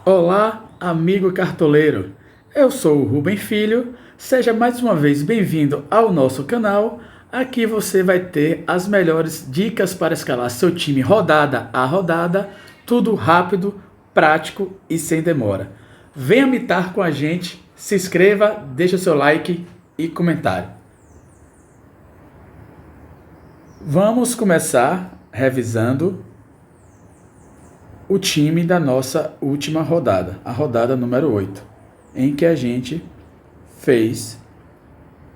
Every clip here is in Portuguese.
Olá, amigo cartoleiro. Eu sou o Rubem Filho. Seja mais uma vez bem-vindo ao nosso canal. Aqui você vai ter as melhores dicas para escalar seu time rodada a rodada, tudo rápido, prático e sem demora. Venha mitar com a gente, se inscreva, deixa seu like e comentário. Vamos começar revisando o time da nossa última rodada, a rodada número 8, em que a gente fez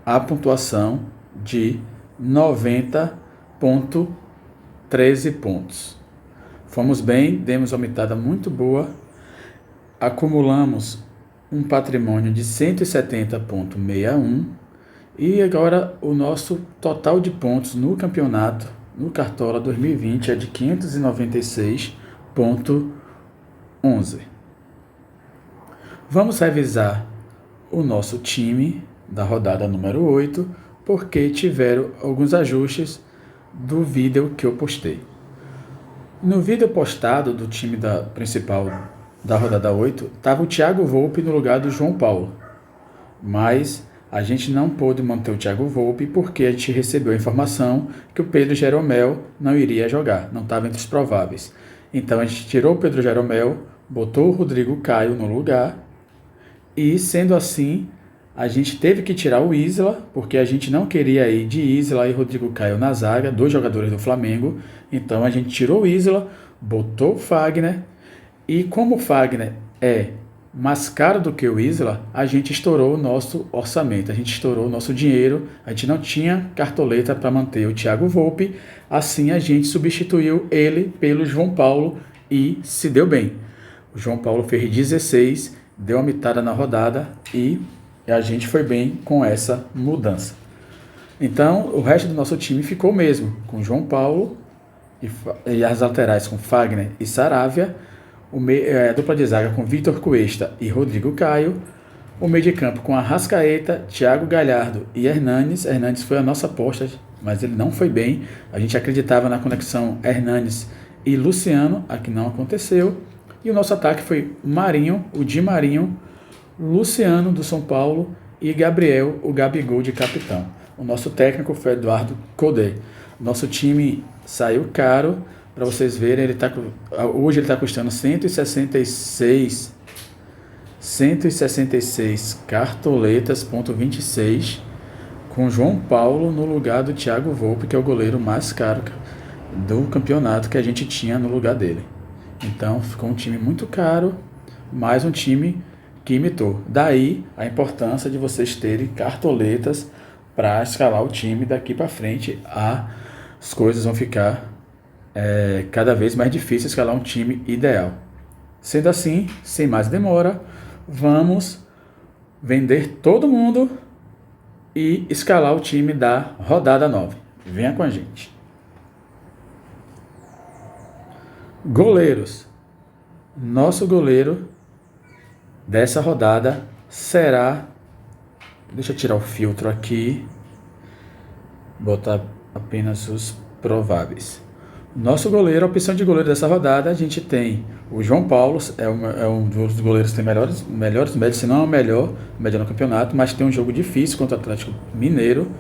a pontuação de 90,13 pontos. Fomos bem, demos uma mitada muito boa, acumulamos um patrimônio de 170,61 e agora o nosso total de pontos no campeonato, no Cartola 2020, é de 596,11. Vamos revisar o nosso time da rodada número 8, porque tiveram alguns ajustes do vídeo que eu postei. No vídeo postado do time principal da rodada 8, estava o Thiago Volpi no lugar do João Paulo, mas a gente não pôde manter o Thiago Volpi porque a gente recebeu a informação que o Pedro Jeromel não iria jogar, não estava entre os prováveis. Então a gente tirou o Pedro Jeromel, botou o Rodrigo Caio no lugar e, sendo assim, a gente teve que tirar o Isla, porque a gente não queria ir de Isla e Rodrigo Caio na zaga, dois jogadores do Flamengo. Então a gente tirou o Isla, botou o Fagner e, como o Fagner é mais caro do que o Isla, a gente estourou o nosso orçamento, a gente estourou o nosso dinheiro, a gente não tinha cartoleta para manter o Thiago Volpi, assim a gente substituiu ele pelo João Paulo e se deu bem. O João Paulo fez 16, deu uma mitada na rodada e a gente foi bem com essa mudança. Então o resto do nosso time ficou mesmo, com João Paulo e as laterais com Fagner e Saravia, a dupla de zaga com Vitor Cuesta e Rodrigo Caio, o meio de campo com Arrascaeta, Thiago Galhardo e Hernanes. Hernanes foi a nossa aposta, mas ele não foi bem. A gente acreditava na conexão Hernanes e Luciano, a que não aconteceu. E o nosso ataque foi Marinho, o Di Marinho, Luciano do São Paulo e Gabriel, o Gabigol de capitão. O nosso técnico foi Eduardo Codé. Nosso time saiu caro. Para vocês verem, hoje ele está custando 166 cartoletas,26, com João Paulo no lugar do Thiago Volpi, que é o goleiro mais caro do campeonato que a gente tinha no lugar dele. Então ficou um time muito caro, mais um time que imitou. Daí a importância de vocês terem cartoletas para escalar o time daqui para frente. As coisas vão ficar cada vez mais difícil escalar um time ideal. Sendo assim, sem mais demora, vamos vender todo mundo e escalar o time da rodada 9. Venha com a gente. Goleiros. Nosso goleiro dessa rodada será... Deixa eu tirar o filtro aqui. Botar apenas os prováveis. Nosso goleiro, a opção de goleiro dessa rodada, a gente tem o João Paulo, é um dos goleiros que tem melhores médios, se não é o melhor no campeonato, mas tem um jogo difícil contra o Atlético Mineiro.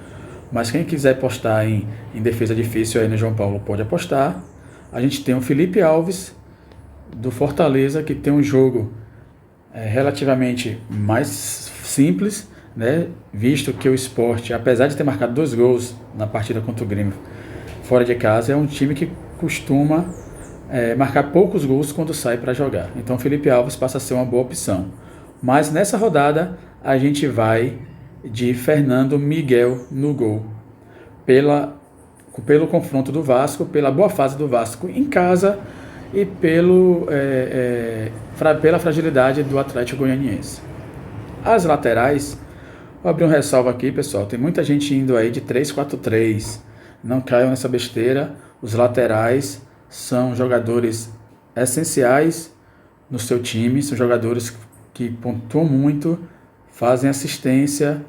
Mas quem quiser apostar em defesa difícil aí no João Paulo pode apostar. A gente tem o Felipe Alves, do Fortaleza, que tem um jogo relativamente mais simples, né? Visto que o Sport, apesar de ter marcado 2 gols na partida contra o Grêmio fora de casa, é um time que costuma marcar poucos gols quando sai para jogar. Então Felipe Alves passa a ser uma boa opção. Mas nessa rodada a gente vai de Fernando Miguel no gol. Pelo confronto do Vasco, pela boa fase do Vasco em casa e pela fragilidade do Atlético Goianiense. As laterais, vou abrir um ressalvo aqui, pessoal. Tem muita gente indo aí de 3-4-3. Não caiam nessa besteira. Os laterais são jogadores essenciais no seu time, são jogadores que pontuam muito, fazem assistência,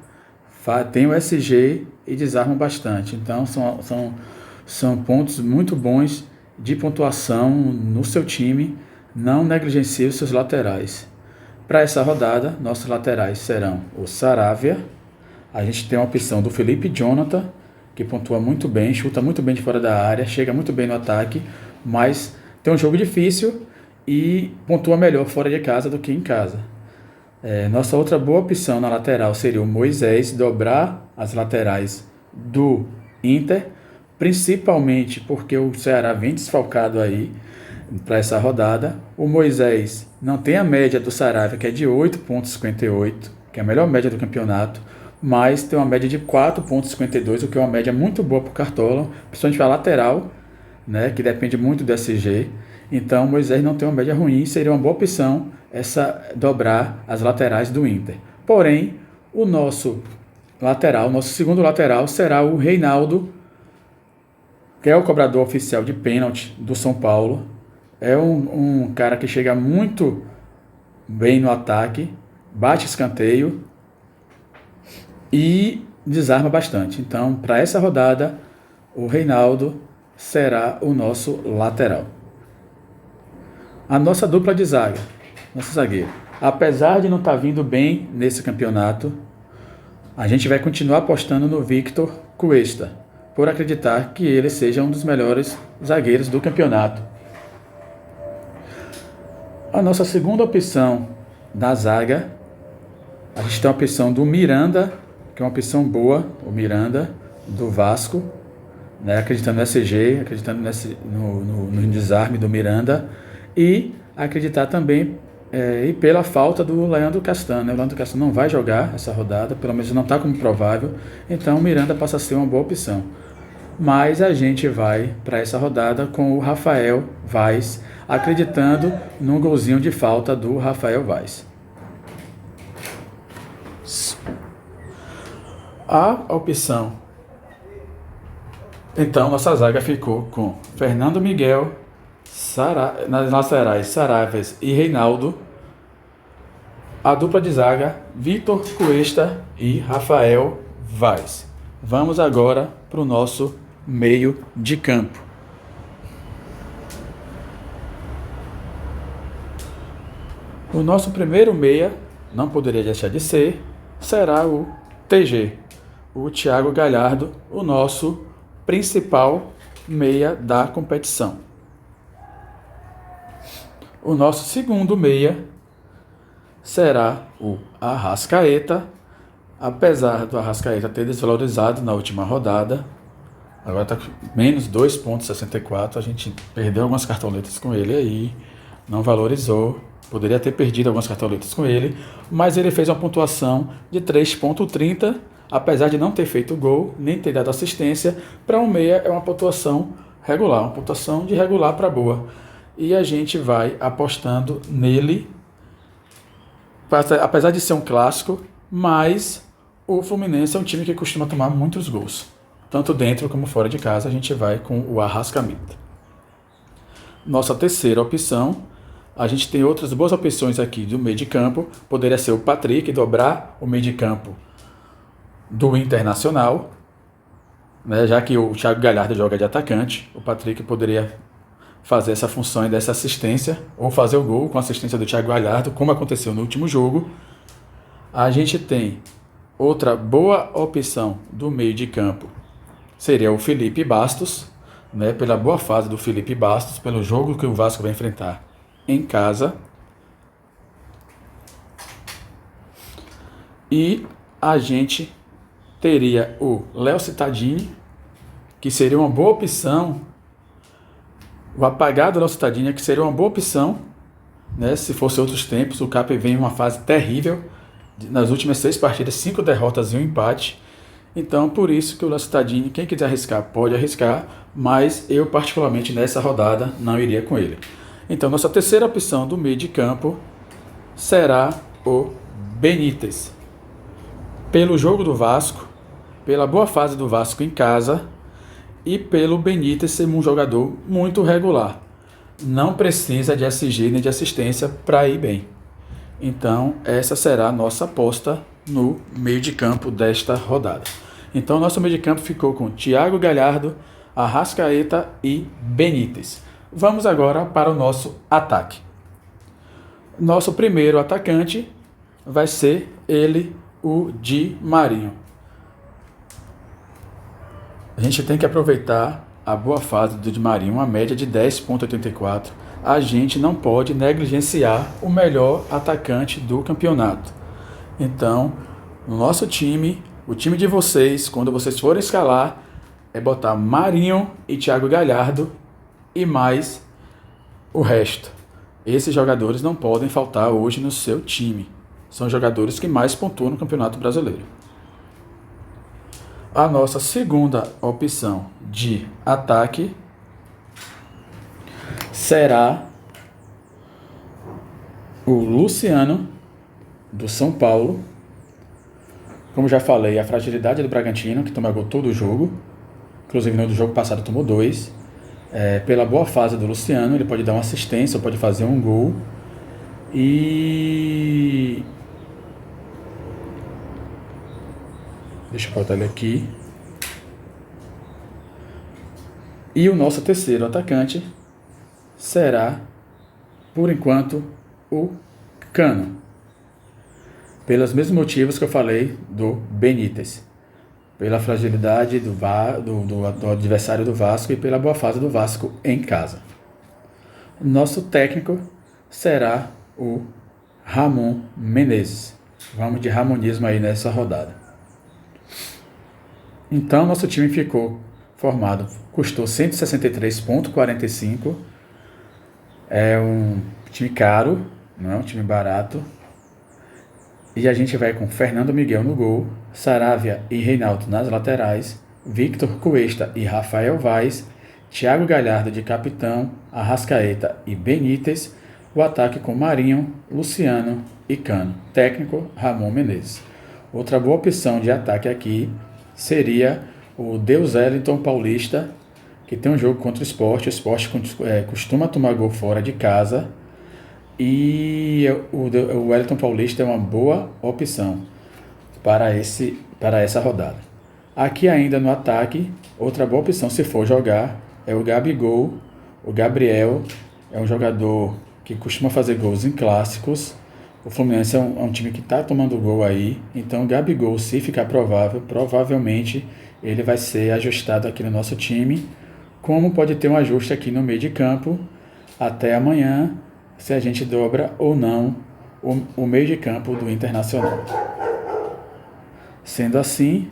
têm o SG e desarmam bastante. Então são pontos muito bons de pontuação no seu time, não negligencie os seus laterais. Para essa rodada, nossos laterais serão o Saravia. A gente tem uma opção do Felipe Jonathan, que pontua muito bem, chuta muito bem de fora da área, chega muito bem no ataque, mas tem um jogo difícil e pontua melhor fora de casa do que em casa. Nossa outra boa opção na lateral seria o Moisés, dobrar as laterais do Inter, principalmente porque o Ceará vem desfalcado aí para essa rodada. O Moisés não tem a média do Saravia, que é de 8,58, que é a melhor média do campeonato, mas tem uma média de 4,52, o que é uma média muito boa para o Cartola, principalmente para a lateral, né, que depende muito do SG. Então, o Moisés não tem uma média ruim, seria uma boa opção dobrar as laterais do Inter. Porém, o nosso segundo lateral será o Reinaldo, que é o cobrador oficial de pênalti do São Paulo. É um cara que chega muito bem no ataque, bate escanteio e desarma bastante. Então, para essa rodada, o Reinaldo será o nosso lateral. A nossa dupla de zaga, nosso zagueiro, apesar de não estar vindo bem nesse campeonato, a gente vai continuar apostando no Victor Cuesta, por acreditar que ele seja um dos melhores zagueiros do campeonato. A nossa segunda opção da zaga, a gente tem a opção do Miranda, que é uma opção boa, o do Vasco, né, acreditando no SG, acreditando no desarme do Miranda, e acreditar também e pela falta do Leandro Castan. Né? O Leandro Castan não vai jogar essa rodada, pelo menos não está como provável, então o Miranda passa a ser uma boa opção. Mas a gente vai para essa rodada com o Rafael Vaz, acreditando no golzinho de falta do Rafael Vaz. A opção. Então, nossa zaga ficou com Fernando Miguel, nas laterais Saraves e Reinaldo. A dupla de zaga, Victor Cuesta e Rafael Vaz. Vamos agora para o nosso meio de campo. O nosso primeiro meia, não poderia deixar de ser, será o TG, o Thiago Galhardo, o nosso principal meia da competição. O nosso segundo meia será o Arrascaeta, apesar do Arrascaeta ter desvalorizado na última rodada, agora está menos 2,64, a gente perdeu algumas cartoletas com ele aí, não valorizou, poderia ter perdido algumas cartoletas com ele, mas ele fez uma pontuação de 3,30, apesar de não ter feito gol, nem ter dado assistência. Para um meia é uma pontuação regular, uma pontuação de regular para boa. E a gente vai apostando nele, apesar de ser um clássico, mas o Fluminense é um time que costuma tomar muitos gols. Tanto dentro como fora de casa, a gente vai com o Arrascaeta. Nossa terceira opção, a gente tem outras boas opções aqui do meio de campo. Poderia ser o Patrick, dobrar o meio de campo do Internacional, né, já que o Thiago Galhardo joga de atacante. O Patrick poderia fazer essa função e dessa assistência, ou fazer o gol com a assistência do Thiago Galhardo, como aconteceu no último jogo. A gente tem outra boa opção do meio de campo, seria o Felipe Bastos, né, pela boa fase do Felipe Bastos, pelo jogo que o Vasco vai enfrentar em casa. E a gente teria o Léo Cittadini, que seria uma boa opção, o apagado Léo Cittadini, que seria uma boa opção, né, se fosse outros tempos. O Cap vem em uma fase terrível, nas últimas 6 partidas, 5 derrotas e 1 empate. Então, por isso que o Léo Cittadini, quem quiser arriscar, pode arriscar, mas eu, particularmente, nessa rodada, não iria com ele. Então, nossa terceira opção do meio de campo será o Benítez. Pelo jogo do Vasco, pela boa fase do Vasco em casa e pelo Benítez ser um jogador muito regular. Não precisa de SG nem de assistência para ir bem. Então, essa será a nossa aposta no meio de campo desta rodada. Então, nosso meio de campo ficou com Thiago Galhardo, Arrascaeta e Benítez. Vamos agora para o nosso ataque. Nosso primeiro atacante vai ser ele, o Di Marinho. A gente tem que aproveitar a boa fase do Di Marinho, uma média de 10,84. A gente não pode negligenciar o melhor atacante do campeonato. Então, no nosso time, o time de vocês, quando vocês forem escalar, é botar Marinho e Thiago Galhardo e mais o resto. Esses jogadores não podem faltar hoje no seu time. São jogadores que mais pontuam no Campeonato Brasileiro. A nossa segunda opção de ataque será o Luciano, do São Paulo. Como já falei, a fragilidade do Bragantino, que toma gol todo o jogo. Inclusive no jogo passado tomou 2. Pela boa fase do Luciano, ele pode dar uma assistência, pode fazer um gol. E deixa eu botar ele aqui. E o nosso terceiro atacante será, por enquanto, o Cano. Pelos mesmos motivos que eu falei do Benítez. Pela fragilidade do adversário do Vasco e pela boa fase do Vasco em casa. Nosso técnico será o Ramon Menezes. Vamos de ramonismo aí nessa rodada. Então, nosso time ficou formado, custou 163,45. É um time caro, não é um time barato. E a gente vai com Fernando Miguel no gol, Saravia e Reinaldo nas laterais, Victor Cuesta e Rafael Vaz, Thiago Galhardo de capitão, Arrascaeta e Benítez, o ataque com Marinho, Luciano e Cano. Técnico, Ramon Menezes. Outra boa opção de ataque aqui seria o Deus Wellington Paulista, que tem um jogo contra o Sport. O Sport costuma tomar gol fora de casa. E o Wellington Paulista é uma boa opção para essa rodada. Aqui ainda no ataque, outra boa opção se for jogar é o Gabigol. O Gabriel é um jogador que costuma fazer gols em clássicos. O Fluminense é um time que está tomando gol aí. Então o Gabigol, se ficar provavelmente ele vai ser ajustado aqui no nosso time. Como pode ter um ajuste aqui no meio de campo até amanhã, se a gente dobra ou não o meio de campo do Internacional. Sendo assim,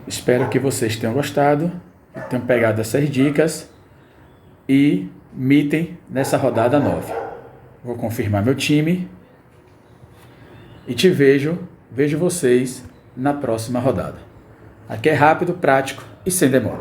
espero que vocês tenham gostado, tenham pegado essas dicas e mitem nessa rodada 9. Vou confirmar meu time e vejo vocês na próxima rodada. Aqui é rápido, prático e sem demora.